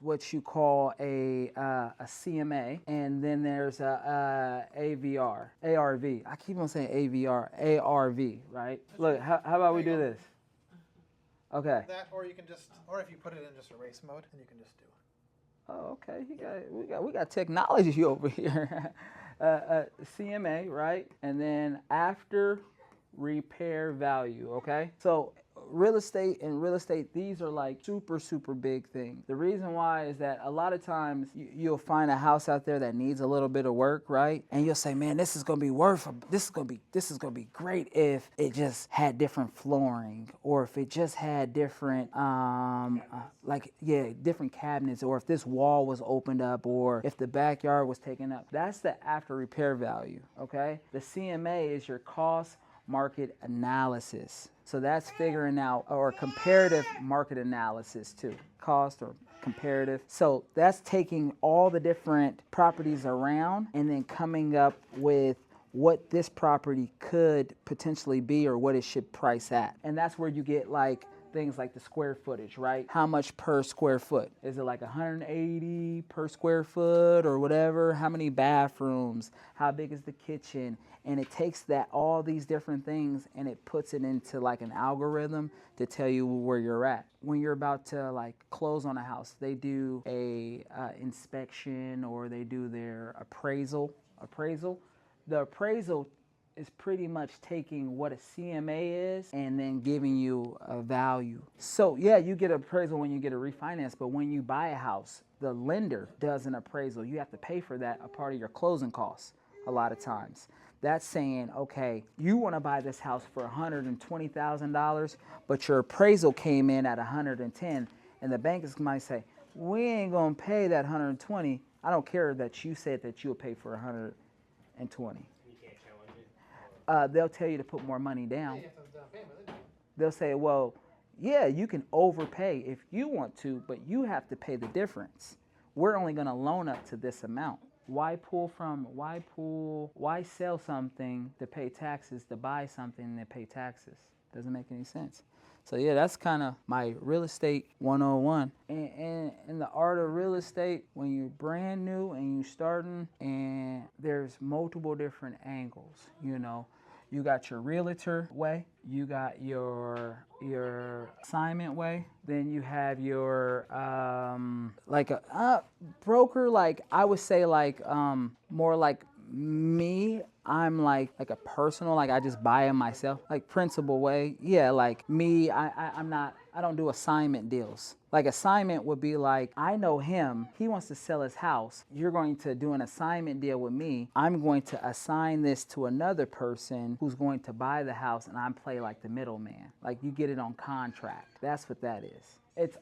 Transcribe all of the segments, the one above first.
what you call a CMA, and then there's a AVR, ARV. I keep on saying AVR, ARV, right? Look, how about we do this? Okay. That, or you can just, or if you put it in just erase mode, then you can just do it. Oh, okay. We got technology over here. CMA, right? And then after repair value, okay? So real estate, these are like super big things. The reason why is that a lot of times you'll find a house out there that needs a little bit of work, right? And you'll say, man, this is gonna be great if it just had different flooring, or if it just had different different cabinets, or if this wall was opened up, or if the backyard was taken up. That's the after repair value, okay? The CMA is your cost market analysis. So that's figuring out, or comparative market analysis too, cost or comparative. So that's taking all the different properties around and then coming up with what this property could potentially be or what it should price at. And that's where you get like things like the square footage, right? How much per square foot? Is it like 180 per square foot or whatever? How many bathrooms? How big is the kitchen? And it takes that, all these different things, and it puts it into like an algorithm to tell you where you're at. When you're about to like close on a house, they do a inspection, or they do their appraisal. The appraisal is pretty much taking what a CMA is and then giving you a value. So yeah, you get an appraisal when you get a refinance, but when you buy a house, the lender does an appraisal. You have to pay for that, a part of your closing costs a lot of times. That's saying, okay, you want to buy this house for $120,000, but your appraisal came in at 110, and the bankers might say, we ain't gonna pay that 120. I don't care that you said that you'll pay for 120. They'll tell you to put more money down. They'll say, well, yeah, you can overpay if you want to, but you have to pay the difference. We're only going to loan up to this amount. Why sell something to pay taxes, to buy something to pay taxes? Doesn't make any sense. So yeah, that's kind of my real estate 101. And in the art of real estate, when you're brand new and you're starting, and there's multiple different angles, you know. You got your realtor way, you got your assignment way, then you have your like a broker, like I would say like more like me. I'm like a personal, like I just buy it myself, like principal way. Yeah, like me, I don't do assignment deals. Like assignment would be like, I know him, he wants to sell his house. You're going to do an assignment deal with me. I'm going to assign this to another person who's going to buy the house, and I play like the middleman. Like you get it on contract. That's what that is. It's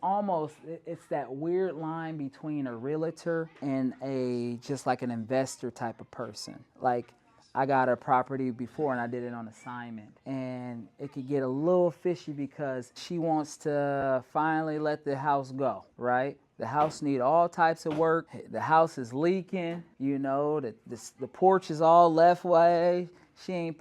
that weird line between a realtor and just like an investor type of person. Like I got a property before and I did it on assignment, and it could get a little fishy because she wants to finally let the house go, right? The house need all types of work. The house is leaking, you know, the porch is all left way. She ain't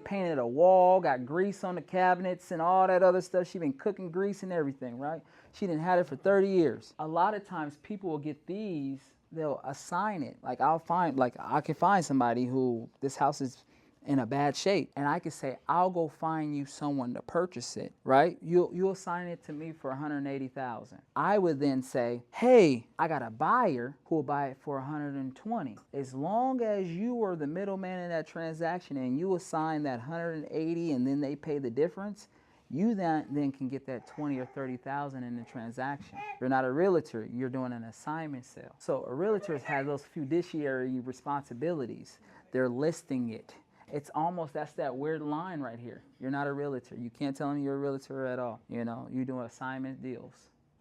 painted a wall, got grease on the cabinets and all that other stuff. She been cooking grease and everything, right? She done had it for 30 years. A lot of times people will get these, they'll assign it. Like I can find somebody who this house is in a bad shape, and I could say, I'll go find you someone to purchase it, right? You'll assign it to me for $180,000. I would then say, hey, I got a buyer who will buy it for $120. As long as you were the middleman in that transaction and you assign that $180 and then they pay the difference, you then can get that $20,000 or $30,000 in the transaction. You're not a realtor, you're doing an assignment sale. So a realtor has those fiduciary responsibilities. They're listing it. It's almost, that's that weird line right here. You're not a realtor. You can't tell them you're a realtor at all. You know, you do assignment deals.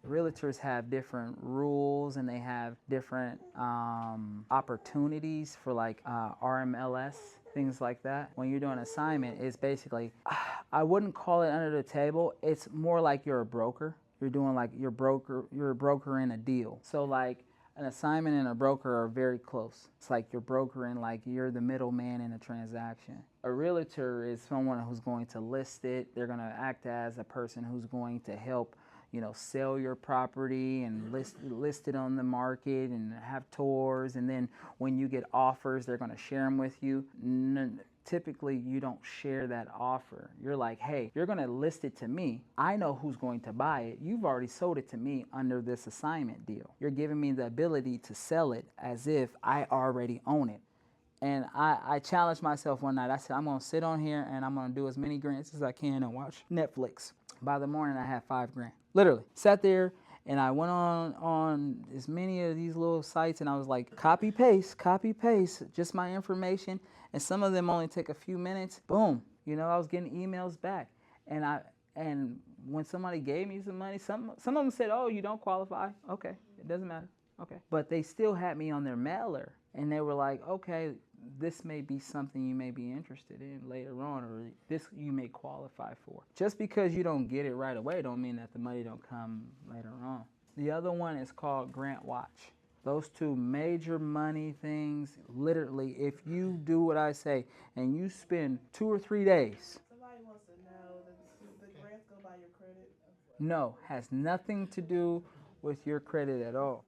Realtors have different rules, and they have different opportunities for like RMLS, things like that. When you're doing assignment, it's basically, I wouldn't call it under the table. It's more like you're a broker. You're doing like you're a broker in a deal. So like an assignment and a broker are very close. It's like you're brokering, like you're the middleman in a transaction. A realtor is someone who's going to list it. They're going to act as a person who's going to help, sell your property and list it on the market and have tours. And then when you get offers, they're going to share them with you. Typically, you don't share that offer. You're like, hey, you're going to list it to me. I know who's going to buy it. You've already sold it to me under this assignment deal. You're giving me the ability to sell it as if I already own it. And I challenged myself one night. I said, I'm going to sit on here and I'm going to do as many grants as I can and watch Netflix. By the morning, I had 5 grand. Literally. Sat there and I went on as many of these little sites and I was like, copy, paste, just my information. And some of them only take a few minutes. Boom. I was getting emails back. And when somebody gave me some money, some of them said, oh, you don't qualify. Okay. It doesn't matter. Okay. But they still had me on their mailer. And they were like, okay, this may be something you may be interested in later on, or this you may qualify for. Just because you don't get it right away don't mean that the money don't come later on. The other one is called Grant Watch. Those two major money things, literally, if you do what I say and you spend 2 or 3 days. Somebody wants to know, the grants go by your credit? No, has nothing to do with your credit at all.